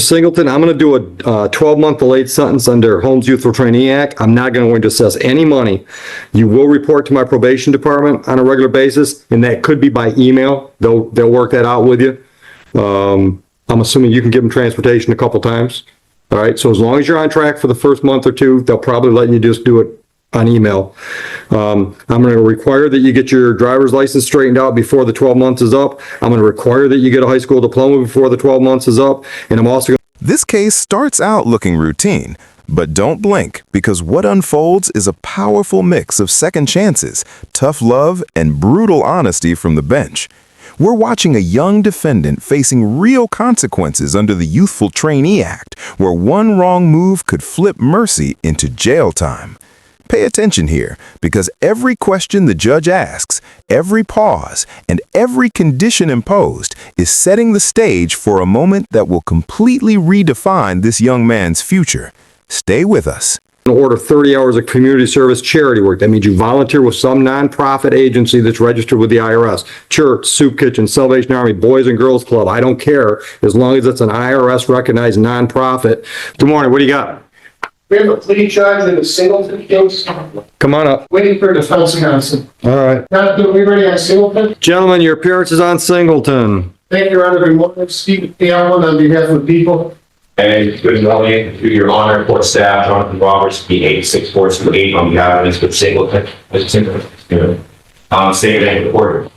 Singleton, I'm going to do a 12-month delayed sentence under Holmes Youthful Trainee Act. I'm not going to assess any money. You will report to my probation department on a regular basis, and that could be by email. They'll work that out with you. I'm assuming you can give them transportation a couple times. All right, so as long as you're on track for the first month or two, they'll probably let you just do it on email. I'm going to require that you get your driver's license straightened out before the 12 months is up. I'm going to require that you get a high school diploma before the 12 months is up. And I'm also going to... This case starts out looking routine, but don't blink, because what unfolds is a powerful mix of second chances, tough love, and brutal honesty from the bench. We're watching a young defendant facing real consequences under the Youthful Trainee Act, where one wrong move could flip mercy into jail time. Pay attention here, because every question the judge asks, every pause, and every condition imposed is setting the stage for a moment that will completely redefine this young man's future. Stay with us. Order 30 hours of community service charity work. That means you volunteer with some nonprofit agency that's registered with the IRS. Church, soup kitchen, Salvation Army, Boys and Girls Club. I don't care, as long as it's an IRS recognized nonprofit. Good morning. What do you got? We have a plea charge in the Singleton case. Come on up. Waiting for defense counsel. All right. Are we ready on Singleton? Gentlemen, your appearance is on Singleton. Thank you, Your Honor. Good morning. Steve Allen on behalf of the people. And good morning to your honor, court staff, Jonathan Roberts, B86428 on behalf of Mr. Singleton. Mr. Singleton, statement in court.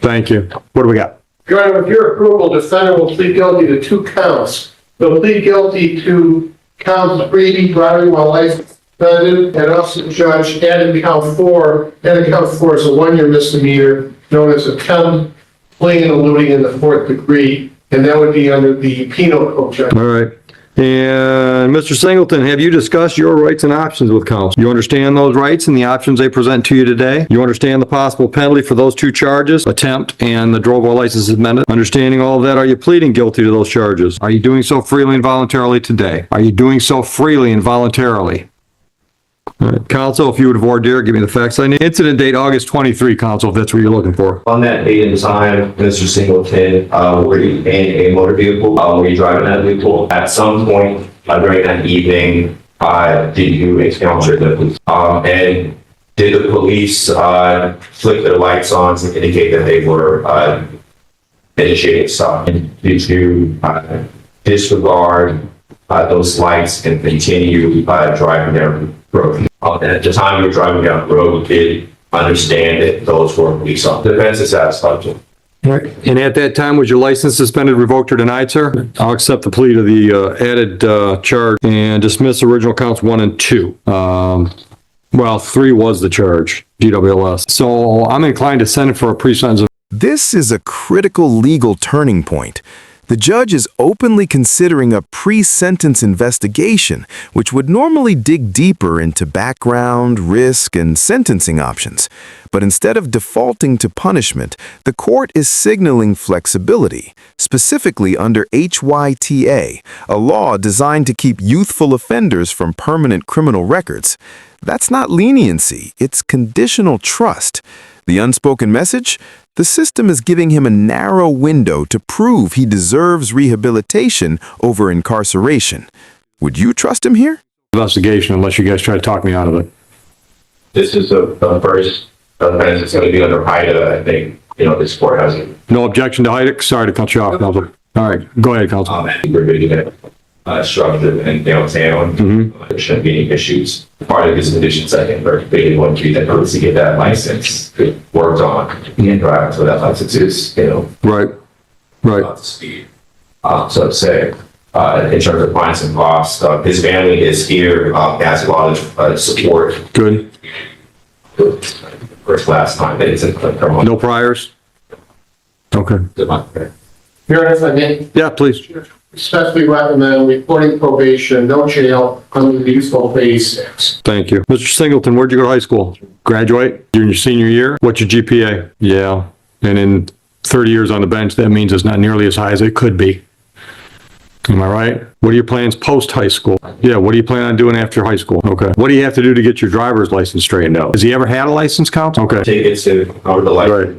Thank you. What do we got? Your Honor, with your approval, defendant will plead guilty to 2 counts. He'll plead guilty to count 3, driving while licensed suspended, and also the judge added count 4. Added count 4 is a 1-year misdemeanor known as attempt, fleeing and eluding in the 4th degree, and that would be under the penal code. All right. And Mr. Singleton, have you discussed your rights and options with counsel? You understand those rights and the options they present to you today? You understand the possible penalty for those 2 charges, attempt and the drove while license suspended? Understanding all of that, are you pleading guilty to those charges? Are you doing so freely and voluntarily today? Are you doing so freely and voluntarily? All right. Counsel, if you would voir dire, give me the facts I need. Incident date, August 23, counsel, if that's what you're looking for. On that date and time, Mr. Singleton, were you in a motor vehicle? Were you driving that vehicle? At some point during that evening, did you encounter the police? And did the police flick their lights on to indicate that they were initiating stop? And did you disregard those lights and continue driving down the road? And at the time you were driving down the road, you did understand that those were police officers. Defense is satisfied. Right. And at that time, was your license suspended, revoked, or denied, sir? I'll accept the plea to the added charge and dismiss original counts 1 and 2. Well, 3 was the charge, GWLS. So I'm inclined to send it for a pre-sentence. This is a critical legal turning point. The judge is openly considering a pre-sentence investigation, which would normally dig deeper into background, risk, and sentencing options. But instead of defaulting to punishment, the court is signaling flexibility, specifically under HYTA, a law designed to keep youthful offenders from permanent criminal records. That's not leniency, it's conditional trust. The unspoken message? The system is giving him a narrow window to prove he deserves rehabilitation over incarceration. Would you trust him here? Investigation, unless you guys try to talk me out of it. This is the first offense that's going to be under HIDA, I think, this court hasn't. No objection to HIDA? Sorry to cut you off, counsel. All right, go ahead, counsel. We're going to get structured in downtown. There shouldn't be any issues. Part of his conditions, I think, are big one key that needs to get that license worked on and drive so that license is, Right. up to speed. So to say, in terms of fines and costs, his family is here, has a lot of support. Good. First last time that it's in criminal. No priors? Okay. Your Honor, if I may, Yeah, please. respectfully recommend reporting probation, no jail, under the useful phase 6. Thank you. Mr. Singleton, where'd you go to high school? Graduate? You're in your senior year? What's your GPA? Yeah. And in 30 years on the bench, that means it's not nearly as high as it could be. Am I right? What are your plans post high school? Yeah, what do you plan on doing after high school? Okay. What do you have to do to get your driver's license straightened out? Has he ever had a license, counsel? Okay. Take it to cover the license.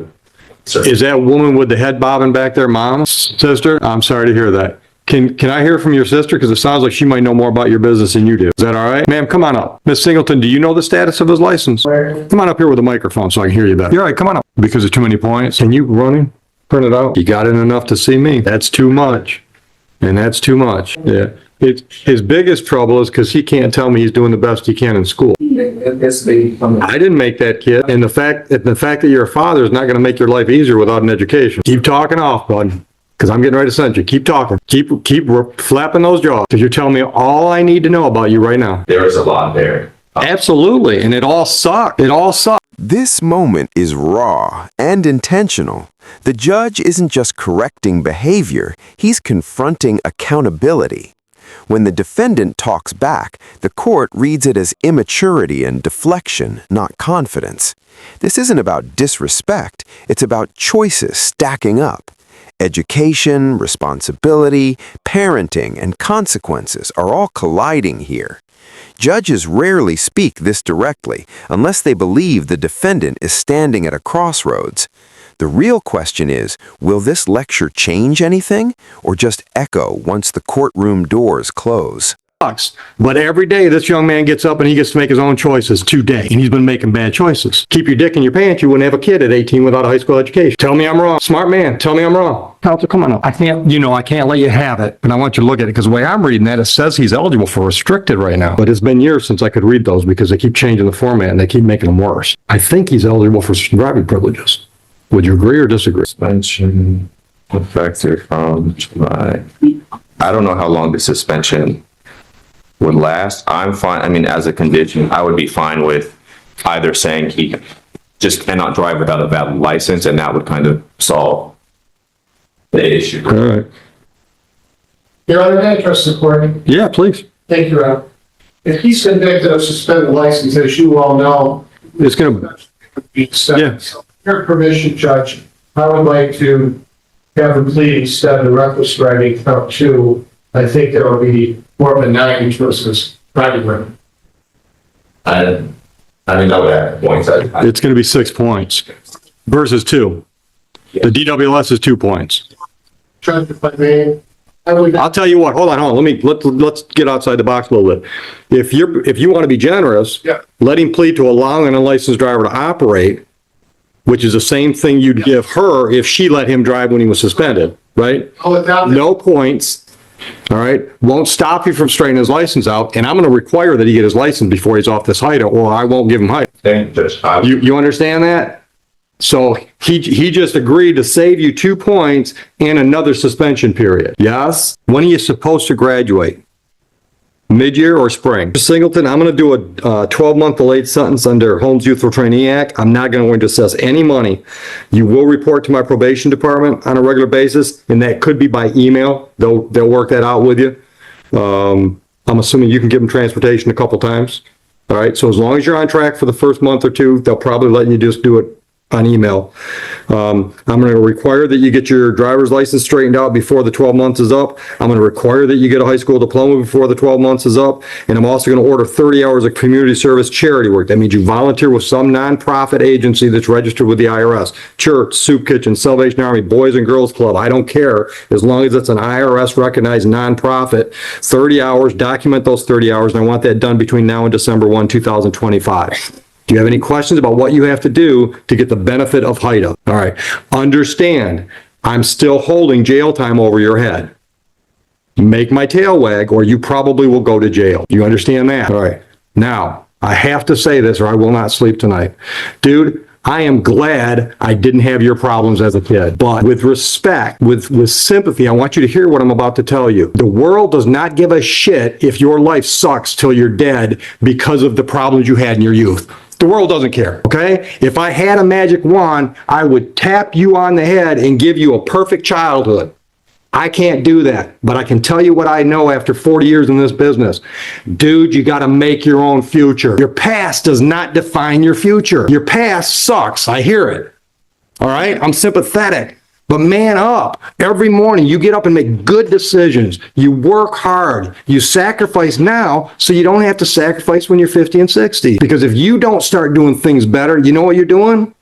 Right. Is that woman with the head bobbing back there, mom, sister? I'm sorry to hear that. Can I hear from your sister? Because it sounds like she might know more about your business than you do. Is that all right? Ma'am, come on up. Miss Singleton, do you know the status of his license? Come on up here with a microphone so I can hear you better. You're all right, come on up. Because of too many points. Can you running? Print it out. You got it enough to see me. That's too much. And that's too much. Yeah. His biggest trouble is because he can't tell me he's doing the best he can in school. I didn't make that kid. And the fact that you're a father is not going to make your life easier without an education. Keep talking off, bud. Because I'm getting ready to send you. Keep talking. Keep flapping those jaws. Because you're telling me all I need to know about you right now. There is a lot there. Absolutely. And it all sucked. It all sucked. This moment is raw and intentional. The judge isn't just correcting behavior, he's confronting accountability. When the defendant talks back, the court reads it as immaturity and deflection, not confidence. This isn't about disrespect, it's about choices stacking up. Education, responsibility, parenting, and consequences are all colliding here. Judges rarely speak this directly unless they believe the defendant is standing at a crossroads. The real question is, will this lecture change anything or just echo once the courtroom doors close? But every day this young man gets up and he gets to make his own choices today. And he's been making bad choices. Keep your dick in your pants. You wouldn't have a kid at 18 without a high school education. Tell me I'm wrong. Smart man, tell me I'm wrong. Counsel, come on up. I can't let you have it. But I want you to look at it because the way I'm reading that, it says he's eligible for restricted right now. But it's been years since I could read those because they keep changing the format and they keep making them worse. I think he's eligible for driving privileges. Would you agree or disagree? Suspension effective from July. I don't know how long the suspension would last. I'm fine. I mean, as a condition, I would be fine with either saying he just cannot drive without a valid license, and that would kind of solve the issue. All right. Your Honor, may I address the court? Yeah, please. Thank you, Rob. If he's convicted of suspended license, as you all know, It's going to, be sentenced. Your permission, Judge, I would like to have him plead instead of reckless driving count 2. I think there will be more benign versus driving record. I mean, I would add points. it's going to be 6 points versus 2. The DWS is 2 points. Judge, if I may, I would. I'll tell you what, hold on. Let's get outside the box a little bit. If you want to be generous, Yeah. let him plead to allowing an unlicensed driver to operate, which is the same thing you'd give her if she let him drive when he was suspended, right? Oh, without No points, all right? Won't stop you from straightening his license out, and I'm going to require that he get his license before he's off this HIDA, or I won't give him HIDA. Thank you, Judge. You understand that? So he just agreed to save you 2 points and another suspension period. Yes? When are you supposed to graduate? Mid-year or spring? Singleton, I'm going to do a 12-month delayed sentence under Holmes Youthful Trainee Act. I'm not going to assess any money. You will report to my probation department on a regular basis, and that could be by email. They'll work that out with you. I'm assuming you can give them transportation a couple times. All right, so as long as you're on track for the first month or two, they'll probably let you just do it on email. I'm going to require that you get your driver's license straightened out before the 12 months is up. I'm going to require that you get a high school diploma before the 12 months is up. And I'm also going to order 30 hours of community service charity work. That means you volunteer with some nonprofit agency that's registered with the IRS. Church, soup kitchen, Salvation Army, Boys and Girls Club. I don't care. As long as it's an IRS recognized nonprofit, 30 hours, document those 30 hours. And I want that done between now and December 1, 2025. Do you have any questions about what you have to do to get the benefit of HIDA? All right. Understand, I'm still holding jail time over your head. Make my tail wag or you probably will go to jail. Do you understand that? All right. Now, I have to say this or I will not sleep tonight. Dude, I am glad I didn't have your problems as a kid. But with respect, with sympathy, I want you to hear what I'm about to tell you. The world does not give a shit if your life sucks till you're dead because of the problems you had in your youth. The world doesn't care, okay? If I had a magic wand, I would tap you on the head and give you a perfect childhood. I can't do that, but I can tell you what I know after 40 years in this business. Dude, you got to make your own future. Your past does not define your future. Your past sucks. I hear it. All right? I'm sympathetic. But man up. Every morning you get up and make good decisions. You work hard. You sacrifice now so you don't have to sacrifice when you're 50 and 60. Because if you don't start doing things better, you know what you're doing?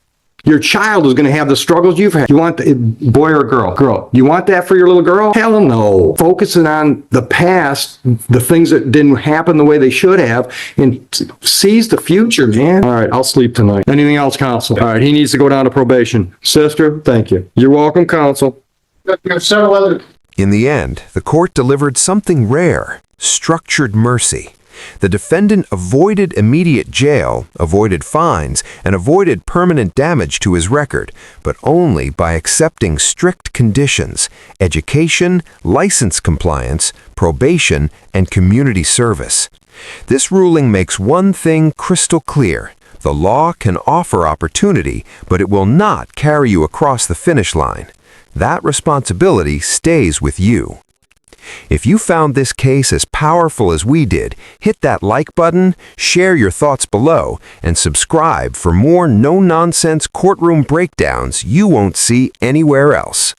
Your child is going to have the struggles you've had. You want the boy or girl? Girl. You want that for your little girl? Hell no. Focusing on the past, the things that didn't happen the way they should have, and seize the future, man. All right, I'll sleep tonight. Anything else, counsel? All right, he needs to go down to probation. Sister, thank you. You're welcome, counsel. We have several other In the end, the court delivered something rare, structured mercy. The defendant avoided immediate jail, avoided fines, and avoided permanent damage to his record, but only by accepting strict conditions: education, license compliance, probation, and community service. This ruling makes one thing crystal clear: the law can offer opportunity, but it will not carry you across the finish line. That responsibility stays with you. If you found this case as powerful as we did, hit that like button, share your thoughts below, and subscribe for more no-nonsense courtroom breakdowns you won't see anywhere else.